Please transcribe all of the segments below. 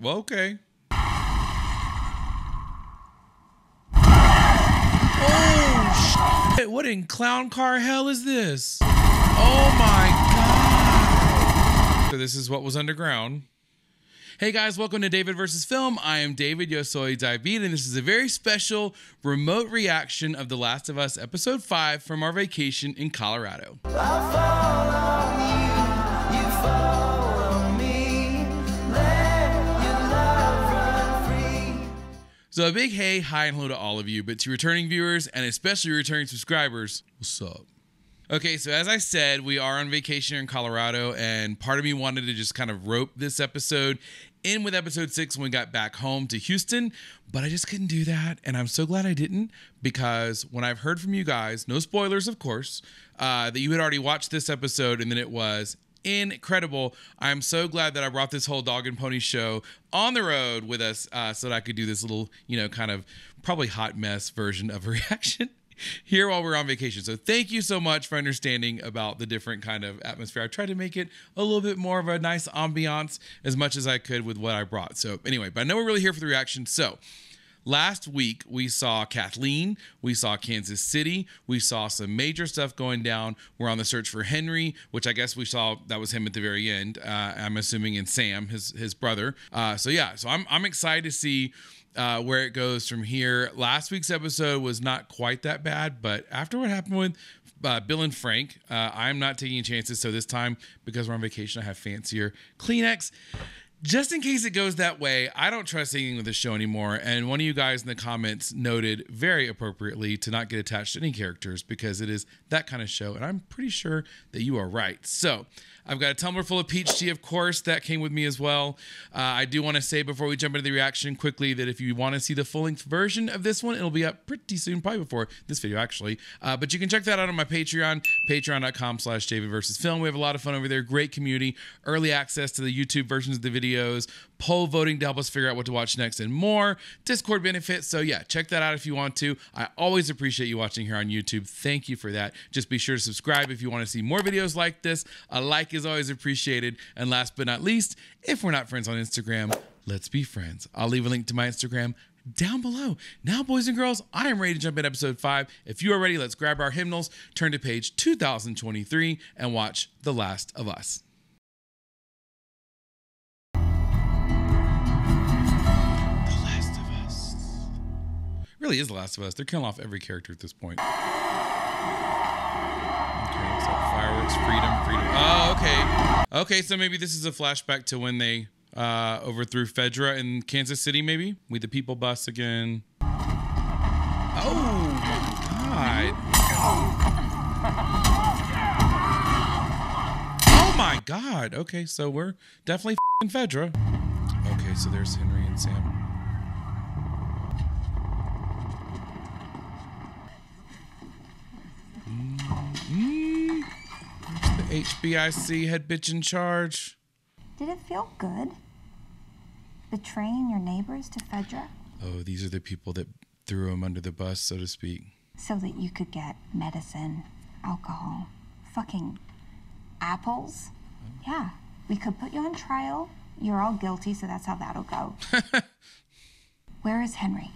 Well, okay. Oh, shit. What in clown car hell is this? Oh, my God. So this is what was underground. Hey guys, welcome to David vs. Film. I am David, yo soy David, and this is a very special remote reaction of The Last of Us Episode 5 from our vacation in Colorado. So a big hey, hi, and hello to all of you, but to returning viewers and especially returning subscribers, what's up? Okay, so as I said, we are on vacation in Colorado, and part of me wanted to just kind of rope this episode in with episode 6 when we got back home to Houston, but I just couldn't do that, and I'm so glad I didn't, because when I've heard from you guys, no spoilers of course, that you had already watched this episode and then it was incredible. I'm so glad that I brought this whole dog and pony show on the road with us so that I could do this little, kind of probably hot mess version of a reaction here while we're on vacation. So thank you so much for understanding about the different kind of atmosphere. I tried to make it a little bit more of a nice ambiance as much as I could with what I brought. So anyway, but I know we're really here for the reaction. So last week, we saw Kathleen, we saw Kansas City, we saw some major stuff going down. We're on the search for Henry, which I guess we saw, that was him at the very end, I'm assuming, and Sam, his brother. So I'm excited to see where it goes from here. Last week's episode was not quite that bad, but after what happened with Bill and Frank, I'm not taking chances. So this time, because we're on vacation, I have fancier Kleenex. Just in case it goes that way, I don't trust anything with the show anymore. And one of you guys in the comments noted very appropriately to not get attached to any characters because it is that kind of show. And I'm pretty sure that you are right. So I've got a tumbler full of peach tea, of course, that came with me as well. I do want to say before we jump into the reaction quickly that if you want to see the full-length version of this one, it'll be up pretty soon, probably before this video actually. But you can check that out on my Patreon, patreon.com/DavidVersusFilm. We have a lot of fun over there, great community, early access to the YouTube versions of the videos, poll voting to help us figure out what to watch next, and more, Discord benefits. So yeah, check that out if you want to. I always appreciate you watching here on YouTube. Thank you for that. Just be sure to subscribe if you want to see more videos like this. A like is always appreciated. And last but not least, if we're not friends on Instagram, let's be friends. I'll leave a link to my Instagram down below. Now, boys and girls, I am ready to jump into episode 5. If you are ready, let's grab our hymnals, turn to page 2023, and watch The Last of Us. Really is The Last of Us. They're killing off every character at this point. Okay, so fireworks, freedom. Oh, okay. Okay, so maybe this is a flashback to when they overthrew Fedra in Kansas City, maybe? We the people bus again. Oh, my God. Oh, my God. Okay, so we're definitely f***ing Fedra. Okay, so there's Henry and Sam. HBIC head bitch in charge. Did it feel good? Betraying your neighbors to Fedra? Oh, these are the people that threw him under the bus, so to speak. So that you could get medicine, alcohol, fucking apples? Yeah, we could put you on trial. You're all guilty, so that's how that'll go. Where is Henry?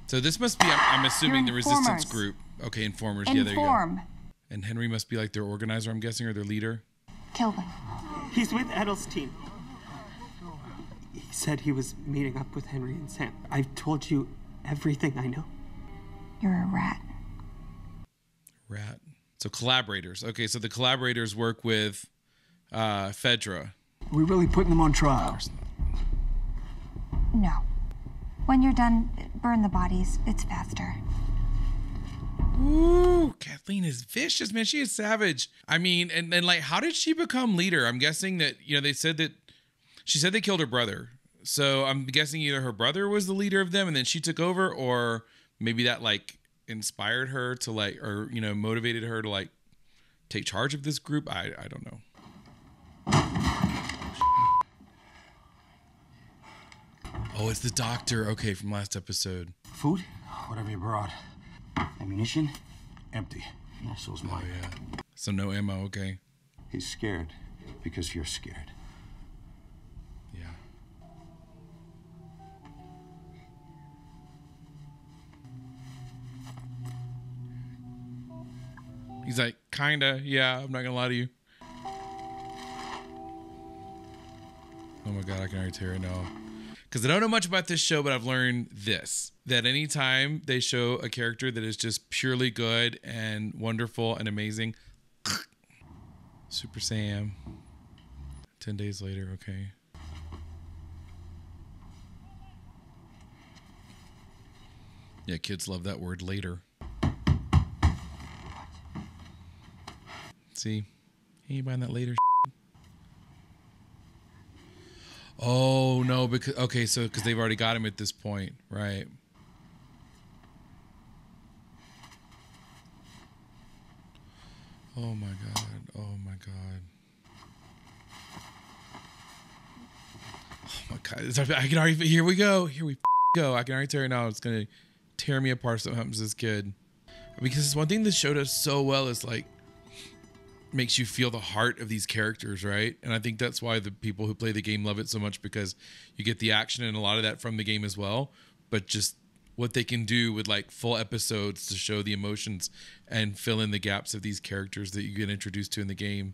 So this must be, I'm assuming, the resistance group. Okay, informers. Yeah, there you go. And Henry must be like their organizer, I'm guessing, or their leader. Kill them. He's with Edel's team. He said he was meeting up with Henry and Sam. I've told you everything I know. You're a rat. Rat. So collaborators. Okay, so the collaborators work with Fedra. Are we really putting them on trial? Of course not. No. When you're done, burn the bodies. It's faster. Ooh, Kathleen is vicious, man. She is savage. I mean, and like, how did she become leader? I'm guessing that, they said that she said they killed her brother. So I'm guessing either her brother was the leader of them and then she took over, or maybe that like inspired her to like, or, motivated her to like take charge of this group. I don't know. Oh, it's the doctor. Okay, from last episode. Food? Whatever you brought. Ammunition? Empty. Yeah, so's mine. Oh, yeah. So no ammo, okay. He's scared because you're scared. He's like, kinda, yeah, I'm not gonna lie to you. Oh my God, I can already tell you now. Because I don't know much about this show, but I've learned this. That anytime they show a character that is just purely good and wonderful and amazing, Super Sam. 10 days later, okay. Yeah, kids love that word, later. See? He ain't buying that later. Oh, no, because, okay, so, because they've already got him at this point, right? Oh, my God. Oh, my God. Oh, my God. I can already, here we go. Here we go. I can already tell you now, it's going to tear me apart if something happens to this kid. Because it's one thing this show does so well is, like, makes you feel the heart of these characters, right? And I think that's why the people who play the game love it so much, because you get the action and a lot of that from the game as well, but just what they can do with like full episodes to show the emotions and fill in the gaps of these characters that you get introduced to in the game.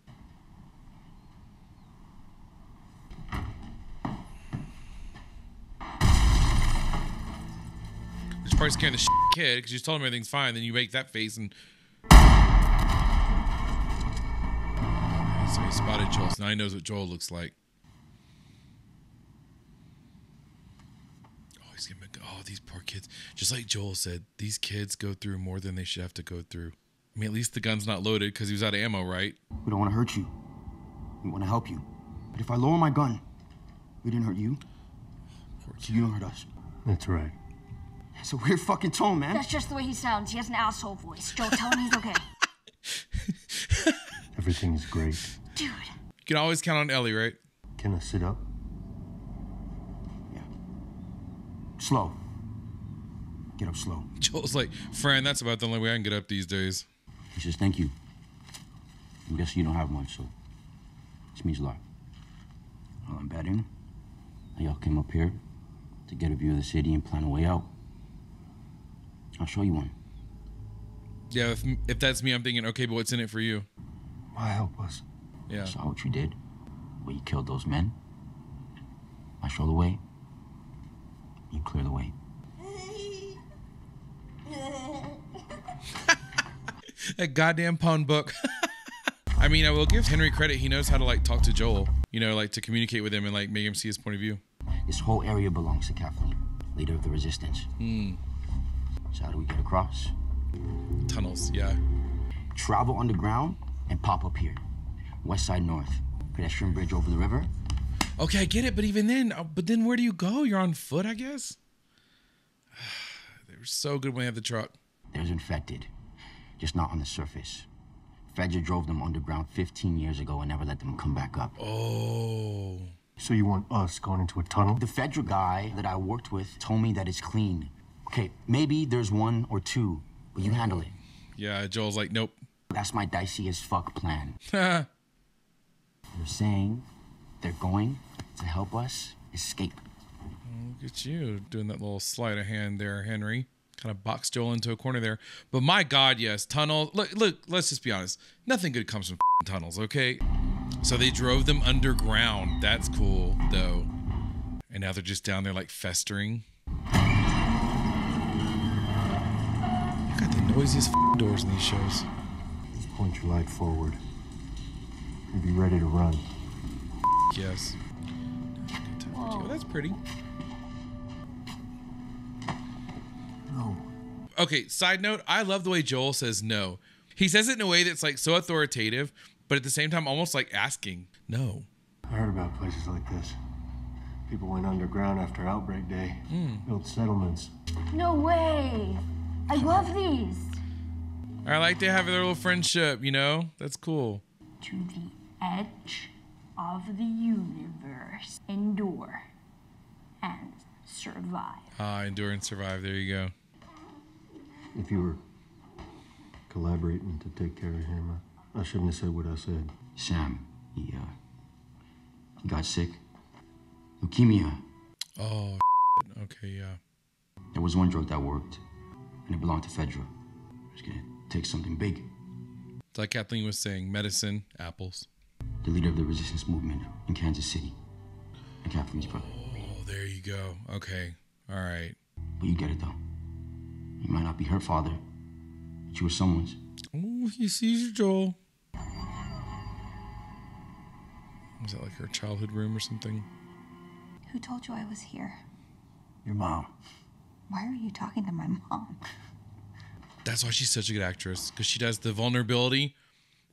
Which probably scaring the kid, because you just told him everything's fine, then you make that face and so he spotted Joel, so now he knows what Joel looks like. Oh, he's gonna make, oh, these poor kids. Just like Joel said, these kids go through more than they should have to go through. I mean, at least the gun's not loaded because he was out of ammo, right? We don't want to hurt you. We want to help you. But if I lower my gun, we didn't hurt you. So you don't hurt us. That's right. It's a weird fucking tone, man. That's just the way he sounds. He has an asshole voice. Joel, tell him he's okay. Everything is great. Dude. You can always count on Ellie, right? Can I sit up? Yeah. Slow. Get up slow. Joel's like, friend, that's about the only way I can get up these days. He says, thank you. I'm guessing you don't have much, so this means a lot. Well, I'm betting y'all came up here to get a view of the city and plan a way out. I'll show you one. Yeah, if that's me, I'm thinking, okay, but what's in it for you? Why help us? Yeah. I saw what you did. Where you killed those men. I show the way. You clear the way. That goddamn pun book. I mean, I will give Henry credit. He knows how to like talk to Joel, you know, like to communicate with him and like make him see his point of view. This whole area belongs to Kathleen, leader of the resistance. So how do we get across? Tunnels, yeah. Travel underground and pop up here. West side north. Pedestrian bridge over the river. Okay, I get it, but even then, where do you go? You're on foot, I guess? They were so good when they had the truck. There's infected, just not on the surface. Fedra drove them underground 15 years ago and never let them come back up. Oh. So you want us going into a tunnel? The Fedra guy that I worked with told me that it's clean. Okay, maybe there's one or two, but you handle it. Yeah, Joel's like, nope. That's my dicey as fuck plan. Look They're saying they're going to help us escape. at you doing that little sleight of hand there, Henry. Kind of boxed Joel into a corner there. But my God, yes, tunnel. Look, let's just be honest. Nothing good comes from tunnels, okay? So they drove them underground. That's cool, though. And now they're just down there like festering. You got the noisiest doors in these shows. Just point your light forward. And be ready to run. Yes. Oh, that's pretty. No. Okay, side note, I love the way Joel says no. He says it in a way that's like so authoritative, but at the same time almost like asking no. I heard about places like this. People went underground after outbreak day, built settlements. No way. I love these. I like to have their little friendship, you know? That's cool. To the edge of the universe. Endure and survive. Endure and survive. There you go. If you were collaborating to take care of him, I shouldn't have said what I said. Sam, he got sick. Leukemia. Oh, okay, yeah. There was one drug that worked, and it belonged to Fedra. I was gonna take something big. Like Kathleen was saying, medicine, apples. The leader of the resistance movement in Kansas City. And Kathleen's brother. Oh, there you go. Okay. All right. But you get it, though. You might not be her father, but you were someone's. Oh, he sees you, Joel. Was that like her childhood room or something? Who told you I was here? Your mom. Why are you talking to my mom? That's why she's such a good actress, because she does the vulnerability,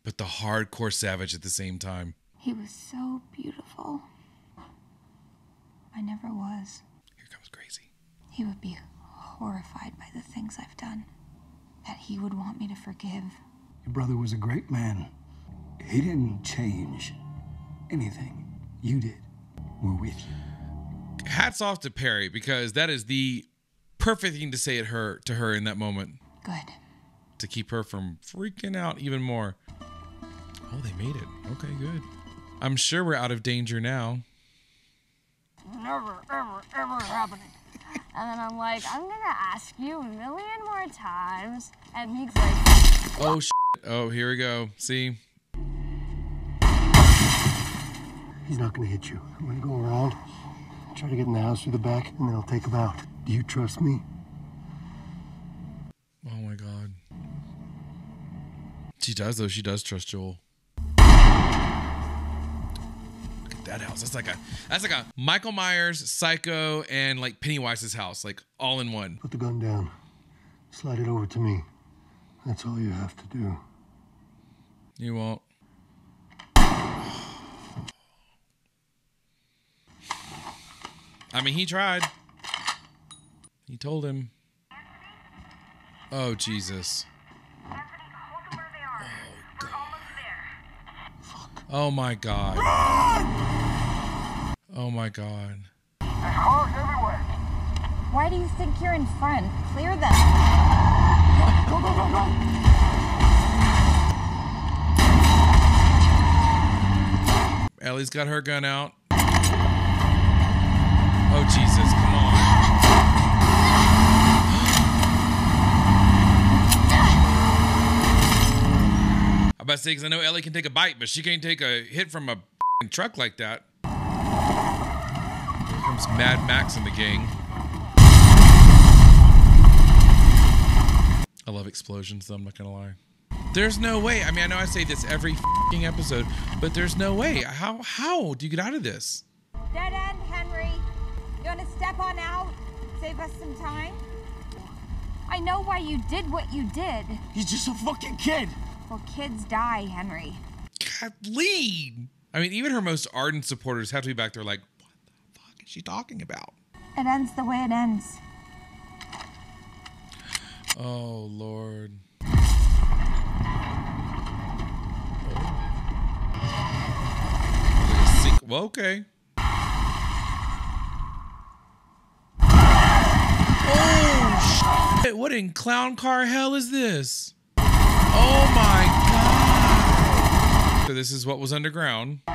but the hardcore savage at the same time. He was so beautiful. I never was. Here comes Crazy. He would be horrified by the things I've done. That he would want me to forgive. Your brother was a great man. He didn't change anything. You did. We're with you. Hats off to Perry, because that is the perfect thing to say to her in that moment. Good. To keep her from freaking out even more. Oh, they made it. Okay, good. I'm sure we're out of danger now. Never, ever happening. And then I'm like, I'm gonna ask you a million more times. And Meek's like, Oh, oh, here we go. See? He's not gonna hit you. I'm gonna go around, try to get in the house through the back, and then I'll take him out. Do you trust me? Oh my God. She does, though. She does trust Joel. Look at that house. That's like a Michael Myers, Psycho, and like Pennywise's house, like all in one. Put the gun down. Slide it over to me. That's all you have to do. You won't. I mean, he tried. He told him. Oh, Jesus. Oh, my God. Oh, my God. Why do you think you're in front? Clear them. Go, go, go, go! Ellie's got her gun out. Oh, Jesus, come on. I'm about to say, because I know Ellie can take a bite, but she can't take a hit from a truck like that. Here comes Mad Max and the gang. I love explosions, though, I'm not going to lie. There's no way. I mean, I know I say this every episode, but there's no way. How do you get out of this? Dead end, Henry. You want to step on out? Save us some time? I know why you did what you did. He's just a fucking kid! Well, kids die, Henry. Kathleen! I mean, even her most ardent supporters have to be back there like, what the fuck is she talking about? It ends the way it ends. Oh, Lord. Well, okay. Oh, shit. What in clown car hell is this? Oh, my God. So this is what was underground. Oh,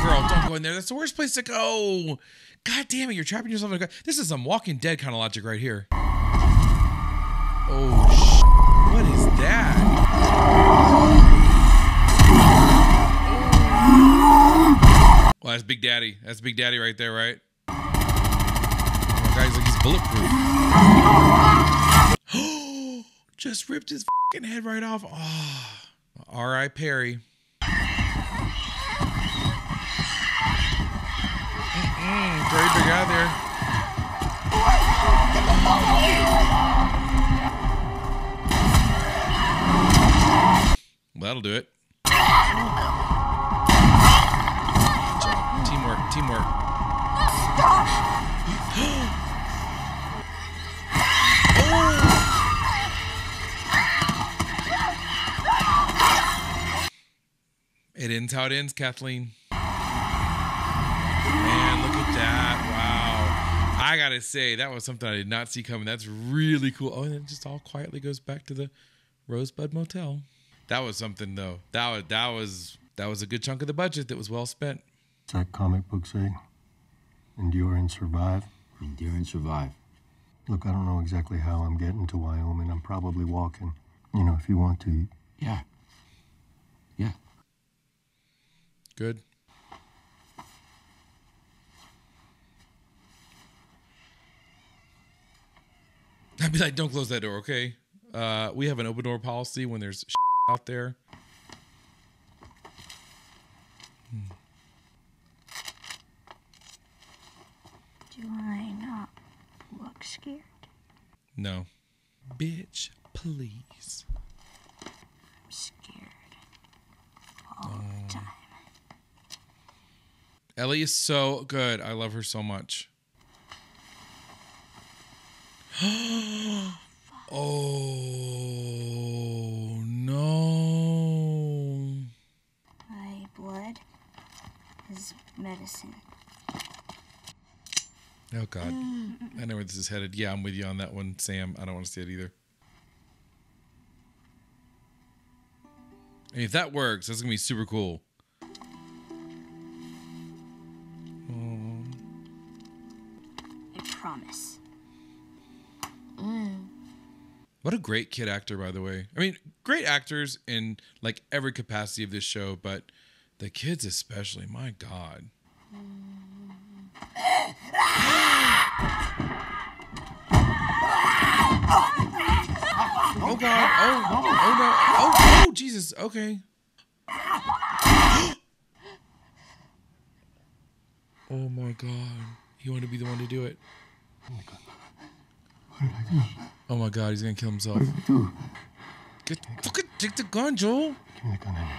girl, don't go in there. That's the worst place to go. God damn it, you're trapping yourself in a... This is some Walking Dead kind of logic right here. Oh, shit. What is that? Well, that's Big Daddy. That's Big Daddy right there, right? Oh, guy's like, he's bulletproof. Just ripped his fucking head right off. Oh, R.I. Perry. Very big out there. Well, that'll do it. Good job. Teamwork, teamwork. Stop! It ends how it ends, Kathleen. Man, look at that. Wow. I gotta say, that was something I did not see coming. That's really cool. Oh, and it just all quietly goes back to the Rosebud Motel. That was something, though. That was a good chunk of the budget that was well spent. What's that comic book say? Endure and survive? Endure and survive. Look, I don't know exactly how I'm getting to Wyoming. I'm probably walking. You know, if you want to. Yeah. Yeah. Good. I'd be like, don't close that door, okay? We have an open door policy when there's out there. Do I not look scared? No. Bitch, please. I'm scared all the time. Ellie is so good. I love her so much. Oh, no. My blood is medicine. Oh, God. I know where this is headed. Yeah, I'm with you on that one, Sam. I don't want to see it either. And if that works, that's going to be super cool. I promise. What a great kid actor, by the way. I mean, great actors in like every capacity of this show, but the kids especially, my God. Oh God! Oh no! Oh Jesus! Okay. Oh my God! He wanted to be the one to do it. Oh my God. What did I do? Oh my God! He's gonna kill himself. What did I do? Get fucking take the gun, Joel. Give me the gun, Henry.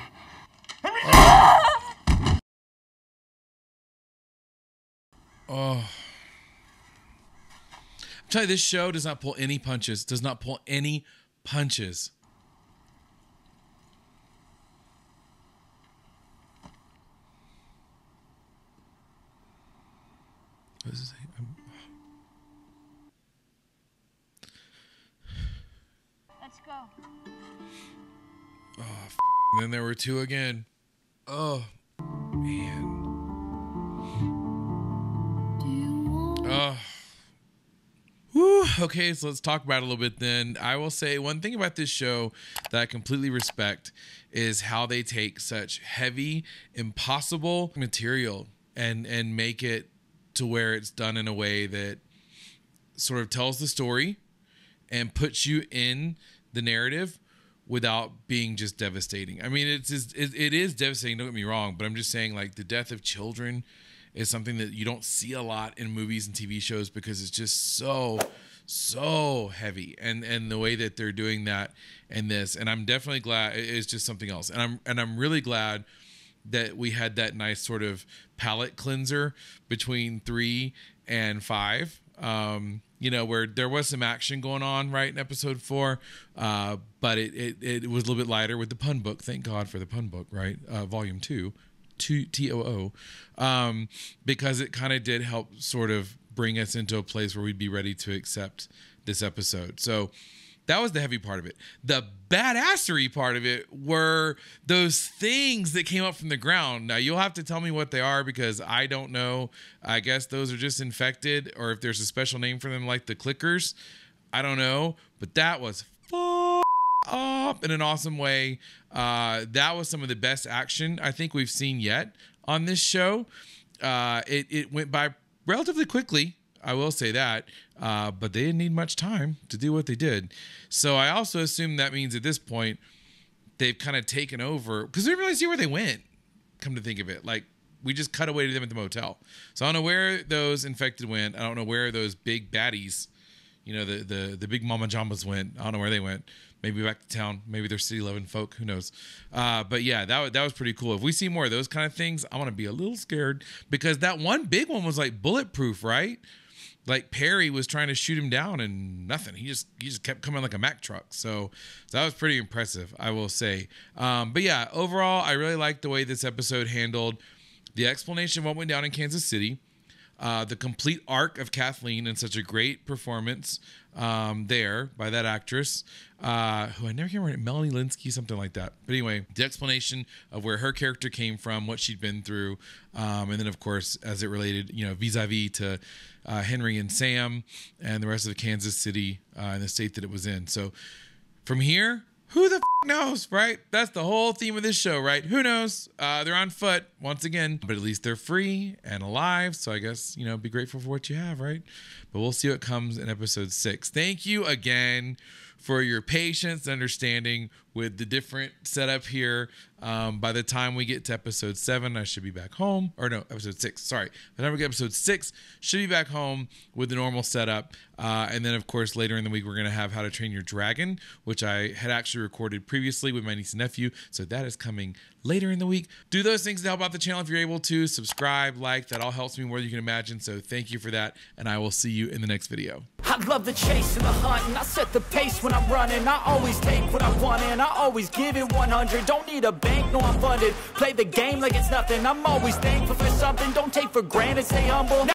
Oh. I'm telling you, this show does not pull any punches. Does not pull any punches. What does it say? Let's go. Oh, and then there were two again. Oh, man. Oh. Whew. Okay, so let's talk about it a little bit then. I will say one thing about this show that I completely respect is how they take such heavy, impossible material and make it to where it's done in a way that sort of tells the story and puts you in the narrative without being just devastating. I mean, it is devastating, don't get me wrong, but I'm just saying, like, the death of children is something that you don't see a lot in movies and TV shows because it's just so heavy, and the way that they're doing that in this, and I'm definitely glad it's just something else, and I'm really glad that we had that nice sort of palate cleanser between 3 and 5. You know, where there was some action going on right in episode 4, but it was a little bit lighter with the pun book. Thank God for the pun book, right? Volume 2. TOO, because it kind of did help sort of bring us into a place where we'd be ready to accept this episode. So that was the heavy part of it. The badassery part of it were those things that came up from the ground. Now, you'll have to tell me what they are because I don't know. I guess those are just infected, or if there's a special name for them like the clickers. I don't know. But that was up in an awesome way. That was some of the best action I think we've seen yet on this show. It went by relatively quickly, I will say that, but they didn't need much time to do what they did. So I also assume that means at this point they've kind of taken over, because we didn't really see where they went, come to think of it. Like, we just cut away to them at the motel. So I don't know where those infected went. I don't know where those big baddies, you know, the big mama jambas went. I don't know where they went. Maybe back to town. Maybe they're city loving folk. Who knows? But yeah, that was pretty cool. If we see more of those kind of things, I'm gonna be a little scared, because that one big one was like bulletproof, right? Like Perry was trying to shoot him down and nothing. He just kept coming like a Mack truck. So that was pretty impressive, I will say. But yeah, overall, I really liked the way this episode handled the explanation of what went down in Kansas City. the complete arc of Kathleen and such a great performance there by that actress, who I never can remember, Melanie Linsky, something like that. But anyway, the explanation of where her character came from, what she'd been through, and then of course as it related, vis-a-vis to Henry and Sam and the rest of Kansas City and the state that it was in. So from here, who the knows, right? That's the whole theme of this show, right? Who knows? They're on foot once again, but at least they're free and alive. So I guess, be grateful for what you have, right? But we'll see what comes in episode 6. Thank you again for your patience and understanding with the different setup here. By the time we get to episode 7, I should be back home. Or no, episode 6, sorry. By the time we get episode 6, should be back home with the normal setup. And then, of course, later in the week, we're going to have How to Train Your Dragon, which I had actually recorded previously with my niece and nephew. So that is coming later in the week. Do those things to help out the channel if you're able to. Subscribe, like, that all helps me more than you can imagine. So thank you for that. And I will see you in the next video. I love the chase and the hunt, and I set the pace when I'm running. I always take what I want, and I always give it 100. Don't need a bank, no, I'm funded. Play the game like it's nothing. I'm always thankful for something. Don't take for granted, stay humble.